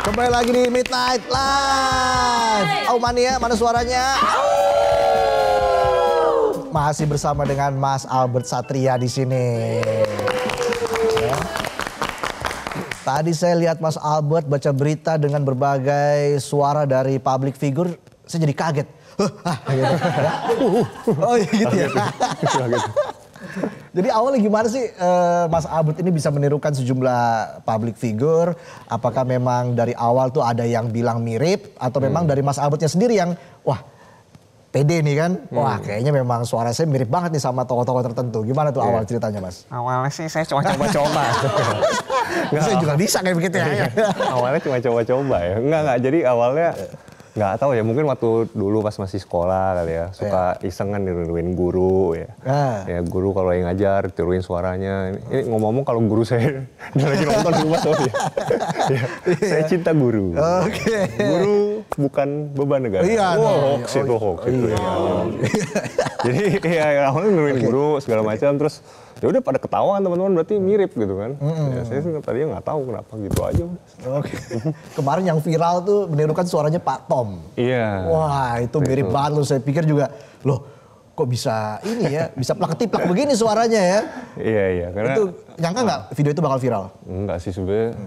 Kembali lagi di Midnight Live. Mania, mana suaranya? Masih bersama dengan Mas Albert Satria di sini. Ya. Tadi saya lihat Mas Albert baca berita dengan berbagai suara dari public figure, saya jadi kaget. Oh gitu ya. Jadi awalnya gimana sih Mas Albert ini bisa menirukan sejumlah public figure? Apakah memang dari awal tuh ada yang bilang mirip atau memang dari Mas Albertnya sendiri yang wah pede nih kan? Wah kayaknya memang suara saya mirip banget nih sama tokoh-tokoh tertentu. Gimana tuh awal ceritanya Mas? Awalnya sih saya cuma coba-coba. Saya juga bisa kayak begitu ya. Awalnya cuma coba-coba ya. Enggak. Jadi awalnya nggak tahu ya, mungkin waktu dulu pas masih sekolah kali ya, suka iseng kan niruin guru ya. Ya guru kalau yang ngajar tiruin suaranya. Ini ngomong-ngomong kalau guru saya lagi nonton di rumah sorry. Ya, saya cinta guru. Guru bukan beban negara. Hoax itu hoax itu ya. Jadi ya awalnya niruin guru segala macam, terus ya udah pada ketawa teman-teman, berarti mirip gitu kan. Ya, saya sih tadinya nggak tahu kenapa gitu aja. Kemarin yang viral tuh menirukan suaranya Pak Tom. Iya. Wah itu mirip banget loh, saya pikir juga loh kok bisa ini ya, bisa plak-ketiplak begini suaranya ya. Iya. Karena itu nyangka nggak video itu bakal viral? Enggak sih sebenarnya,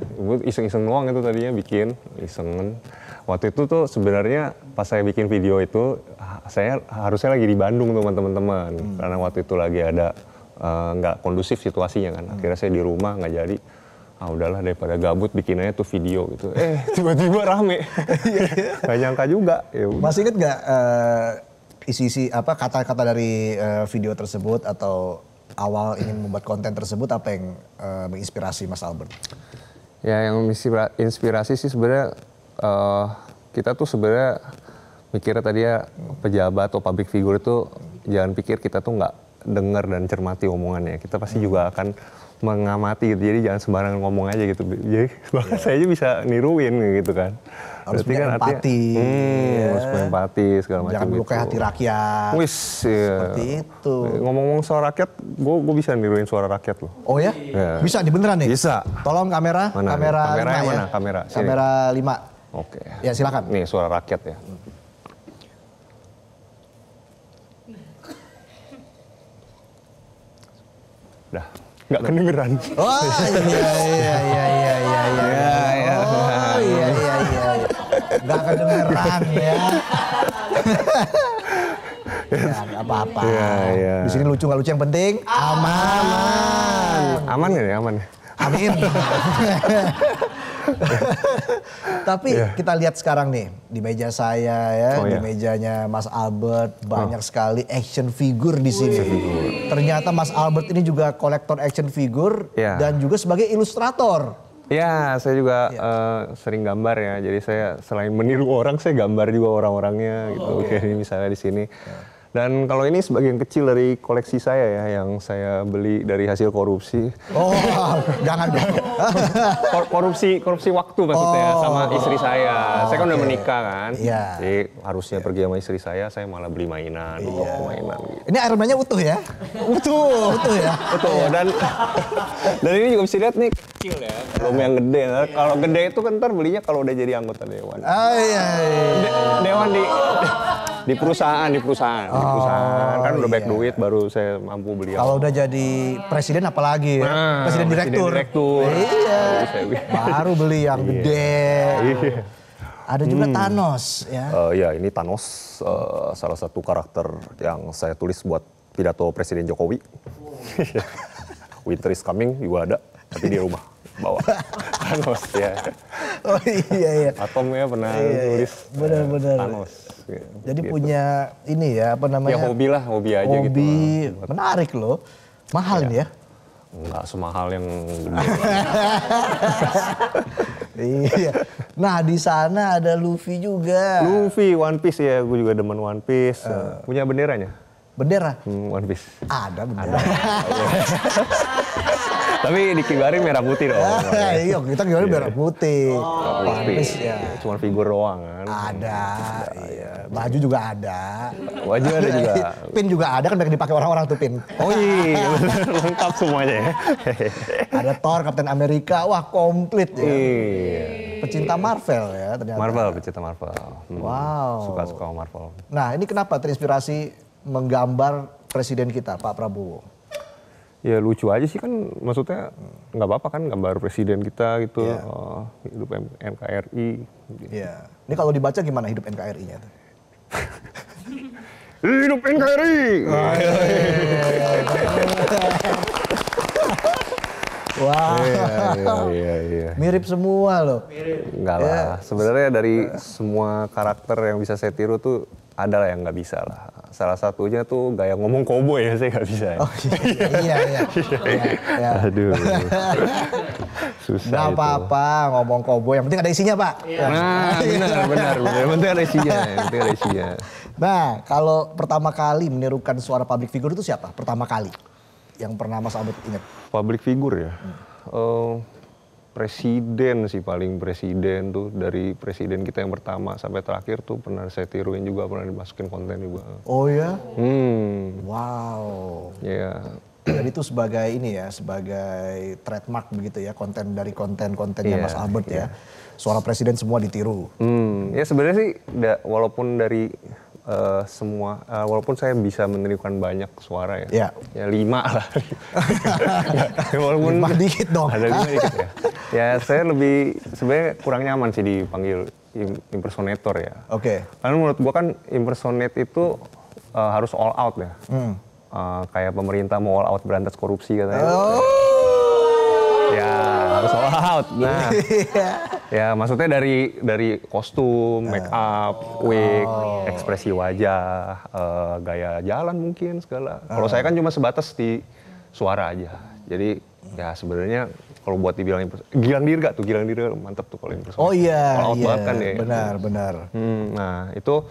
iseng-iseng doang itu tadinya bikin, iseng. Waktu itu tuh sebenarnya pas saya bikin video itu, saya harusnya lagi di Bandung tuh teman-teman. Karena waktu itu lagi ada nggak kondusif situasinya kan. Akhirnya saya di rumah nggak jadi. Udahlah daripada gabut bikin aja tuh video gitu. Tiba-tiba rame. Gak nyangka juga. Masih inget nggak isi-isi apa kata-kata dari video tersebut atau awal ingin membuat konten tersebut apa yang menginspirasi Mas Albert? Ya yang inspirasi sih sebenarnya kita tuh sebenarnya mikirnya tadi ya pejabat atau public figure itu jangan pikir kita tuh nggak dengar dan cermati omongannya. Kita pasti juga akan mengamati gitu. Jadi jangan sembarangan ngomong aja gitu. Jadi bahkan saya aja bisa niruin gitu kan. Harus punya kan empati. Harus punya empati segala macam. Jangan melukai hati rakyat. Wis, seperti itu. Ngomong-ngomong suara rakyat, gue bisa niruin suara rakyat loh. Oh ya? Bisa nih beneran nih? Bisa. Tolong kamera. Mana kamera yang ya? mana? Kamera. Sini. Kamera 5. Oke. Ya silakan. Nih suara rakyat ya. Dah, nggak kedengeran. Oh iya. Oh iya. Nggak kedengeran ya. Ya nggak apa-apa. Iya. Di sini lucu nggak lucu yang penting aman. Aman nggak ya? Aman. Amin. Tapi kita lihat sekarang nih di meja saya ya, di mejanya Mas Albert banyak sekali action figure di sini. Ternyata Mas Albert ini juga kolektor action figure dan juga sebagai ilustrator. Ya, saya juga sering gambar ya. Jadi saya selain meniru orang, saya gambar juga orang-orangnya gitu. Kayak ini misalnya di sini. Dan kalau ini sebagian kecil dari koleksi saya ya, yang saya beli dari hasil korupsi. Oh, jangan dong. korupsi waktu maksudnya sama istri saya. Saya kan udah menikah kan. Iya. Jadi harusnya pergi sama istri saya malah beli mainan, mainan gitu. Ini Iron Man-nya utuh ya? Utuh ya? Utuh. Dan ini juga bisa lihat nih kecil ya, belum yang gede. Kalau gede itu kan ntar belinya kalau udah jadi anggota dewan. Dewan di perusahaan. Kan udah banyak duit baru saya mampu beli. Kalau udah jadi presiden apalagi ya? Presiden direktur. Iya. Baru beli yang gede. Ada juga Thanos ya. Ya ini Thanos, salah satu karakter yang saya tulis buat pidato Presiden Jokowi. Winter is coming juga ada, tapi di rumah bawa Thanos ya. Oh iya. Atomnya pernah tulis. Benar. Thanos. Jadi gitu. Punya ini ya apa namanya? Ya hobi aja gitu. Hobi menarik loh. Mahal nih ya? Enggak semahal yang gede. Iya. Nah di sana ada Luffy juga. Luffy, One Piece ya. Gue juga demen One Piece. Punya benderanya? Bendera? One Piece. Ada bendera. Tapi dikibarin merah putih dong. Iya, kita kibarin merah putih. Panis ya. Cuma figur doang kan. Ada, iya. Baju juga ada. Baju ada juga. Pin juga ada kan banyak dipakai orang-orang tuh pin. Oh iya, lengkap semuanya ya. Ada Thor, Captain America, wah komplit ya. Iya. Pecinta Marvel ya ternyata. Marvel, pecinta Marvel. Wow. Suka-suka Marvel. Nah ini kenapa terinspirasi menggambar presiden kita, Pak Prabowo? Ya lucu aja sih kan, maksudnya nggak apa-apa kan gambar presiden kita gitu, hidup NKRI. Iya. Ini kalau dibaca gimana hidup NKRI-nya? Hidup NKRI! Wah, Iya. mirip semua loh. Enggak lah, sebenarnya dari semua karakter yang bisa saya tiru tuh ada lah yang nggak bisa lah. Salah satunya tuh gaya ngomong koboi ya, saya nggak bisa. Oh iya. Aduh, susah Nggak itu. apa-apa ngomong koboi, yang penting ada isinya Pak. Nah, benar. Yang penting ada isinya. Nah, kalau pertama kali menirukan suara public figure itu siapa? Pertama kali yang pernah Mas Albert ingat? Public figure ya? Presiden sih, paling presiden tuh. Dari presiden kita yang pertama sampai terakhir tuh pernah saya tiruin juga, pernah dimasukin konten juga. Oh ya? Wow. Ya. Jadi itu sebagai ini ya, sebagai trademark begitu ya, konten dari konten-kontennya Mas Albert ya. Suara presiden semua ditiru. Ya sebenarnya sih, walaupun dari semua, walaupun saya bisa menirukan banyak suara ya, ya 5 lah. Walaupun 5 dikit dong. Ada 5 dikit ya. Ya saya lebih, sebenarnya kurang nyaman sih dipanggil impersonator ya. Oke. Karena menurut gua kan impersonate itu harus all out ya. Kayak pemerintah mau all out berantas korupsi katanya. Ya harus all out. Nah, ya maksudnya dari kostum, make up, wig, ekspresi wajah, gaya jalan mungkin segala. Kalau saya kan cuma sebatas di suara aja. Jadi ya sebenarnya kalau buat dibilang Gilang Dirga mantap tuh kalau impersonate. Oh iya, all out banget kan ya. Benar. Nah itu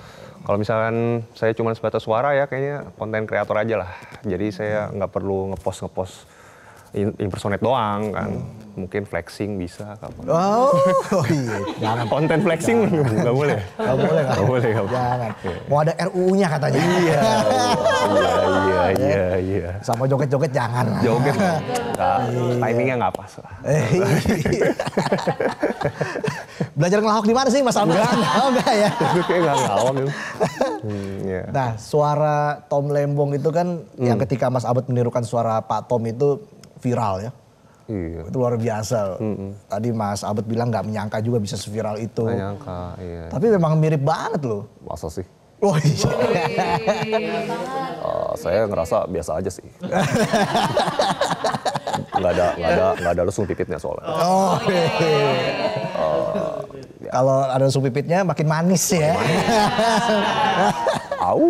kalau misalkan saya cuma sebatas suara ya kayaknya konten kreator aja lah. Jadi saya nggak perlu ngepost impersonate doang kan. Mungkin flexing bisa kapan. Oh iya. Jangan. Konten flexing nggak boleh. Nggak boleh. Jangan. Mau ada RUU-nya katanya. Iya. Sama joget-joget jangan. Joget timingnya nggak pas lah. Belajar ngelawak di mana sih Mas Albert? Enggak ya. Kayak nggak ngelawak gitu. Nah, suara Tom Lembong itu kan yang ketika Mas Albert menirukan suara Pak Tom itu viral ya. Iya. Itu luar biasa. Tadi Mas Albert bilang nggak menyangka juga bisa seviral itu. Nggak nyangka, iya. Tapi memang mirip banget loh. Masa sih? Oh iya. Saya ngerasa biasa aja sih. Nggak ada lesung pipitnya soalnya. Oh kalau ada lesung pipitnya makin manis ya. Au.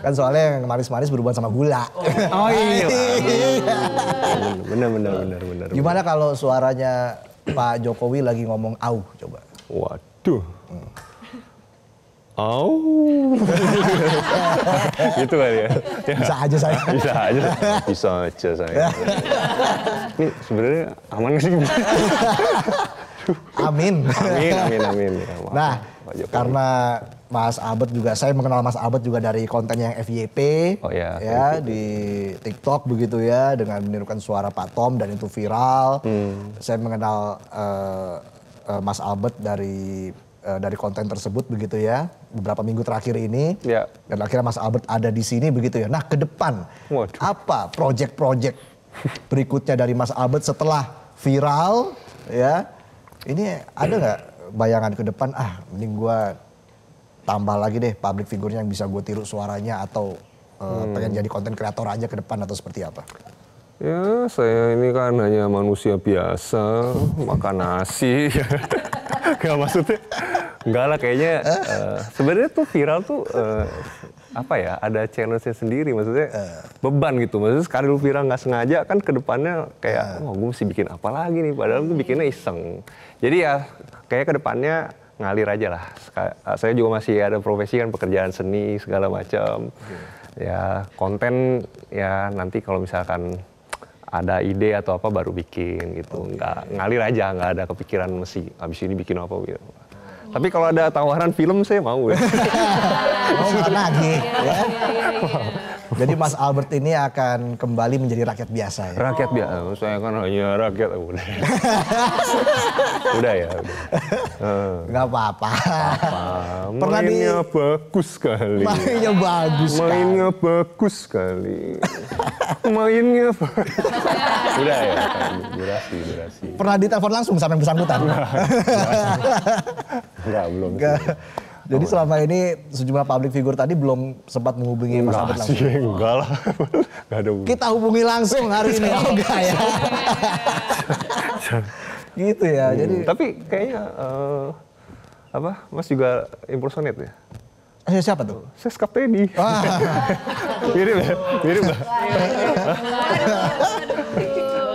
Kan soalnya yang manis-manis berhubungan sama gula. Oh iya. Bener. Gimana kalau suaranya Pak Jokowi lagi ngomong au coba? Waduh. Au. Gitu kali ya. Bisa aja saya. Bisa aja saya. Ini sebenarnya aman nggak sih? Amin. Ya, Nah, karena Mas Albert juga, saya mengenal Mas Albert juga dari konten yang FYP. Oh iya. Ya, di TikTok begitu ya, dengan menirukan suara Pak Tom dan itu viral. Saya mengenal Mas Albert dari konten tersebut begitu ya, beberapa minggu terakhir ini. Ya. Dan akhirnya Mas Albert ada di sini begitu ya. Nah, ke depan apa project-project berikutnya dari Mas Albert setelah viral ya? Ini ada nggak bayangan ke depan, mending gue tambah lagi deh public figure-nya yang bisa gue tiru suaranya, atau pengen jadi konten kreator aja ke depan, atau seperti apa? Ya saya ini kan hanya manusia biasa, makan nasi. Gak maksudnya, enggak lah kayaknya. Sebenarnya tuh viral tuh apa ya, ada challenge-nya sendiri, maksudnya beban gitu. Maksudnya sekali lu viral nggak sengaja kan ke depannya kayak, gue mesti bikin apa lagi nih, padahal gue bikinnya iseng. Jadi ya kayak ke depannya ngalir aja lah. Saya juga masih ada profesi kan, pekerjaan seni segala macam. Ya konten ya nanti kalau misalkan ada ide atau apa baru bikin gitu. Nggak ngalir aja, nggak ada kepikiran mesti habis ini bikin apa gitu. Tapi kalau ada tawaran film saya mau ya. Mau bikin lagi ya. Jadi Mas Albert ini akan kembali menjadi rakyat biasa ya? Rakyat biasa, saya kan hanya rakyat. Udah ya. Nggak apa-apa. Mainnya bagus sekali. Mainnya bagus sekali. Mainnya bagus sekali. Mainnya udah ya, durasi. Pernah ditelepon langsung sama yang bersangkutan? Enggak, belum. Jadi selama ini sejumlah public figure tadi belum sempat menghubungi Mas Albert langsung? Enggak lah. Enggak ada hubungan. Kita hubungi langsung hari ini, oh enggak ya? Gitu ya, jadi... Tapi kayaknya, Mas juga impersonate ya? Siapa tuh? Seskap Teddy. Mirip ya?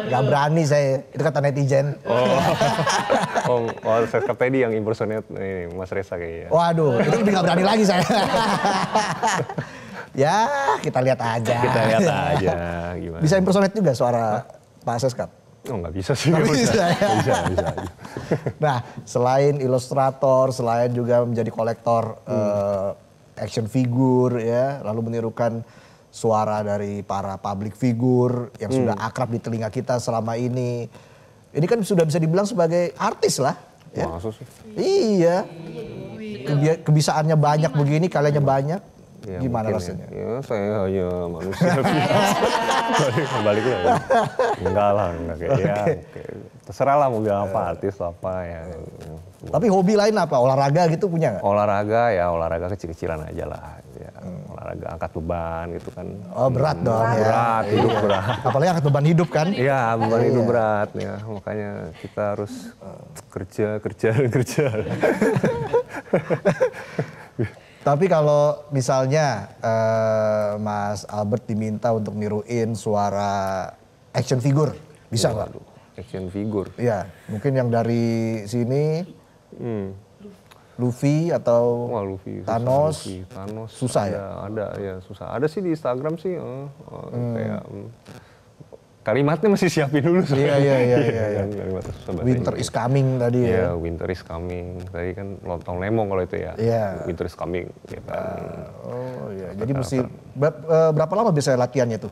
Gak berani saya, itu kata netizen. Seskap Teddy yang impersonate ini Mas Reza kayaknya. Waduh, itu lebih gak berani lagi saya. Ya, kita lihat aja. Gimana. Bisa impersonate juga suara Pak Seskap? Oh, nggak bisa sih. Nggak bisa. Bisa. Nah, selain ilustrator, selain juga menjadi kolektor action figure ya, lalu menirukan suara dari para public figure yang sudah akrab di telinga kita selama ini. Ini kan sudah bisa dibilang sebagai artis lah. Ya? Maksud sih? Iya. Kebisaannya banyak begini, kaliannya banyak. Ya, gimana rasanya? Ya, saya hanya manusia. Balik lah ya. Enggak kayak ya. Terserah lah mau bilang apa, artis apa ya. Tapi hobi lain apa? Olahraga gitu punya nggak? Olahraga kecil-kecilan aja lah. Ya, olahraga angkat beban gitu kan. Oh berat dong ya. Berat, hidup berat. Apalagi angkat beban hidup kan? Iya, beban hidup berat ya. Makanya kita harus kerja. Tapi kalau misalnya Mas Albert diminta untuk niruin suara action figure, bisa nggak? Action figure? Iya, mungkin yang dari sini Luffy atau Luffy, Thanos. Susah ya? Ada susah. Ada sih di Instagram sih, kayak kalimatnya masih siapin dulu. Iya. Winter is coming tadi ya. Iya, winter is coming. Tadi kan lontong lemong kalau itu ya. Iya. Winter is coming. Gitu. Oh iya, jadi mesti berapa lama biasanya latihannya tuh?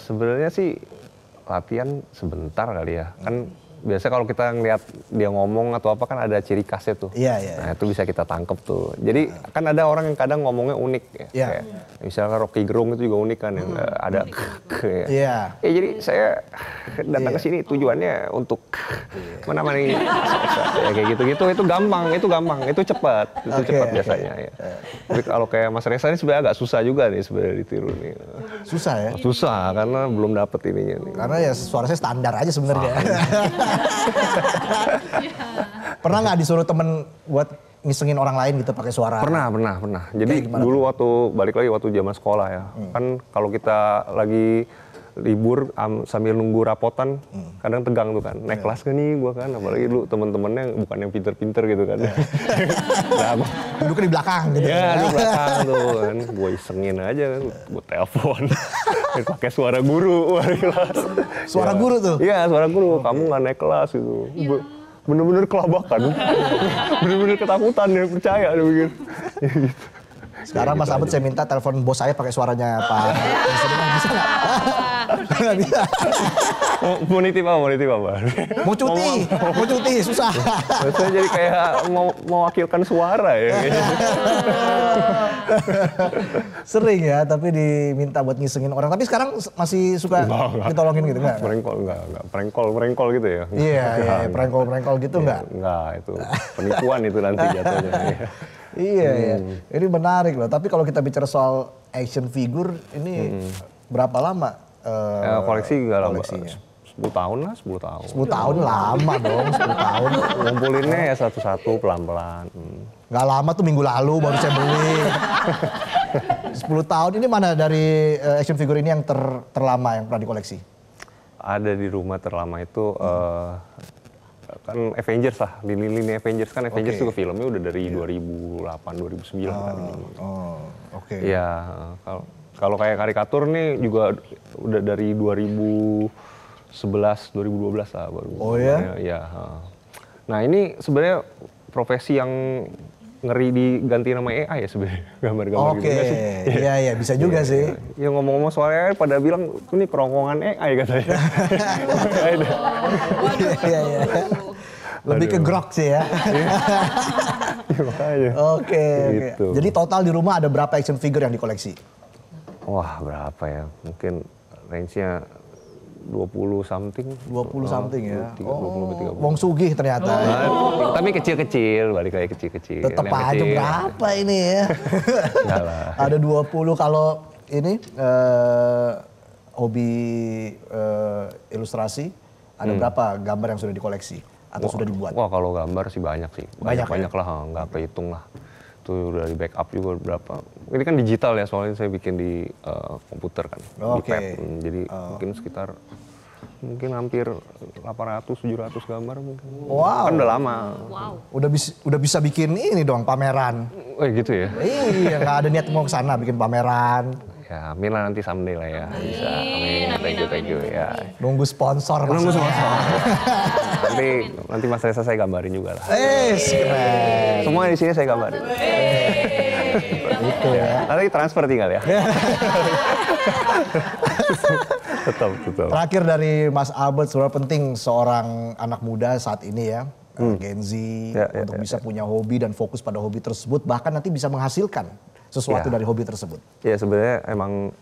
Sebenarnya sih latihan sebentar kali ya. Kan biasanya kalau kita ngeliat dia ngomong atau apa kan ada ciri khasnya tuh. Iya. Nah itu bisa kita tangkep tuh. Jadi kan ada orang yang kadang ngomongnya unik ya. Iya. Kayak, misalnya Rocky Gerung itu juga unik kan. Yang ada ya. Iya. Jadi saya datang ke sini tujuannya untuk mana nih. Ya, kayak gitu-gitu itu gampang, itu cepat. Cepat biasanya ya. Tapi kalau kayak Mas Reza ini sebenarnya agak susah juga nih sebenarnya ditiru nih. Susah ya? Susah karena belum dapet ininya nih. Karena ya suara saya standar aja sebenarnya. Pernah nggak disuruh temen buat ngisengin orang lain gitu pakai suara? Pernah. Jadi dulu waktu zaman sekolah ya, kan kalau kita lagi libur sambil nunggu rapotan, kadang tegang tuh kan. Naik kelas kan nih gua kan, apalagi dulu temen-temennya bukan yang pinter-pinter gitu kan. Duduknya di belakang gitu. Ya, di belakang tuh kan. Gua isengin aja kan, gua telepon. Pakai suara guru di kelas. Suara guru tuh? Iya, suara guru. Kamu nggak naik kelas gitu. Bener-bener kelabakan. Bener-bener ketakutan dia percaya dia begitu. Sekarang Mas Albert saya minta telepon bos saya pakai suaranya Pak. Bisa nggak? Nggak bisa. Mau nitip apa? Mau cuti, susah. Biasanya jadi kayak mewakilkan suara ya. Sering ya, tapi diminta buat ngisengin orang. Tapi sekarang masih suka ditolongin gitu nggak? Prengkol gitu ya? Iya, prengkol gitu nggak? Nggak, itu penipuan itu nanti jatuhnya. Iya. Ini menarik loh. Tapi kalau kita bicara soal action figure, ini berapa lama? Koleksi nggak lama. 10 tahun lah, 10 tahun. 10 tahun lama dong, 10 tahun. Ngumpulinnya ya satu-satu pelan-pelan. Nggak lama tuh minggu lalu baru saya beli. 10 tahun ini mana dari action figure ini yang terlama yang pernah dikoleksi? Ada di rumah terlama itu kan Avengers lah, lini Avengers kan Avengers Oke. juga filmnya udah dari 2008 2009 kan. Oke. Iya, kalau kayak karikatur nih juga udah dari 2011 2012 lah baru. Oh ya? Iya. Nah ini sebenarnya profesi yang ngeri diganti nama AI ya sebenarnya, gambar-gambar Oke, gitu nggak sih? iya bisa juga sih. Ya ngomong-ngomong soal AI pada bilang ini kerongkongan AI katanya. Iya. Lebih ke grok sih ya. Ya, makanya. Oke. Gitu. Jadi total di rumah ada berapa action figure yang dikoleksi? Wah berapa ya? Mungkin range-nya 20 something. 20 something ya. 20, 30. Wong Sugih ternyata. Tapi kecil-kecil, balik lagi kecil-kecil. Tetep Yang aja kecil. berapa ini ya? Enggak lah. Ada 20 kalau ini hobi ilustrasi. Ada berapa gambar yang sudah dikoleksi atau sudah dibuat? Wah kalau gambar sih banyak sih. Banyak Banyak lah, nggak kehitung lah. Itu udah di backup juga berapa. Ini kan digital ya, soalnya saya bikin di komputer kan. Di Oke. pad. Jadi mungkin sekitar hampir 800-700 gambar mungkin. Wow. Kan udah lama. Udah bisa bikin ini dong pameran. Oh gitu ya? Iya, nggak ada niat mau ke sana bikin pameran. Ya amin lah nanti someday lah ya. Bisa. Amin. Thank you ya. Nunggu sponsor. Nunggu maksudnya. sponsor. nanti Mas Reza saya gambarin juga lah. Keren. Semua di sini saya gambarin. Itu ya. Nanti transfer tinggal ya. tetap. Terakhir dari Mas Albert, seberapa penting seorang anak muda saat ini ya, Gen Z, untuk bisa punya hobi dan fokus pada hobi tersebut, bahkan nanti bisa menghasilkan sesuatu dari hobi tersebut. Ya sebenarnya emang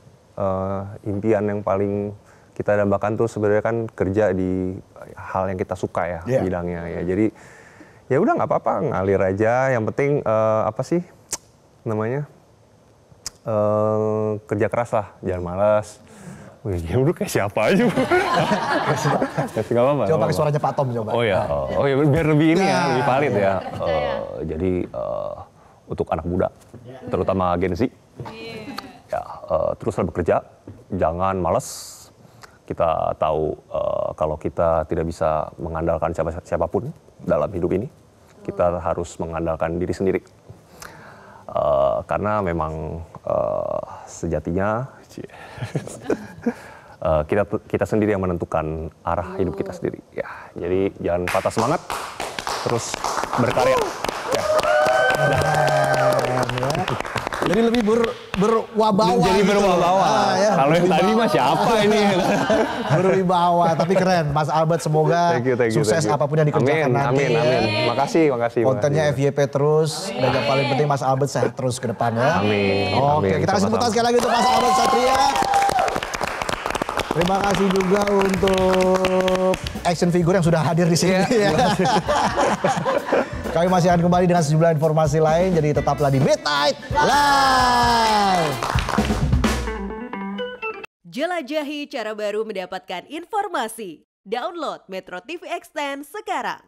impian yang paling kita dambakan tuh sebenarnya kan kerja di hal yang kita suka ya bidangnya ya. Jadi ya udah nggak apa-apa, ngalir aja. Yang penting apa sih namanya kerja keras lah, jangan malas. Wih, ya udah kayak siapa aja. Nggak apa-apa. Coba pakai suaranya Pak Tom coba. Oh ya, biar lebih ini ya, lebih valid ya. Jadi untuk anak muda, terutama Gen Z, ya teruslah bekerja, jangan malas. Kita tahu kalau kita tidak bisa mengandalkan siapapun dalam hidup ini, kita harus mengandalkan diri sendiri. Karena memang sejatinya kita sendiri yang menentukan arah hidup kita sendiri. Ya, jadi jangan patah semangat, terus berkarya. Ya. Jadi lebih berwibawa. Jadi gitu. berwibawa. Ya, Kalau yang tadi mah siapa ini? berwibawa, tapi keren. Mas Albert semoga Thank you, sukses thank you. apapun yang dikerjakan nanti. Amin. Makasih. Kontennya FYP terus, dan yang paling penting Mas Albert sehat terus ke depan ya. Amin. Oke, kita kasih tepuk tangan sekali lagi untuk Mas Albert Satria. Terima kasih juga untuk action figure yang sudah hadir di sini. Ya. Kami masih akan kembali dengan sejumlah informasi lain, jadi tetaplah di Midnight Live. Jelajahi cara baru mendapatkan informasi. Download Metro TV Extend sekarang.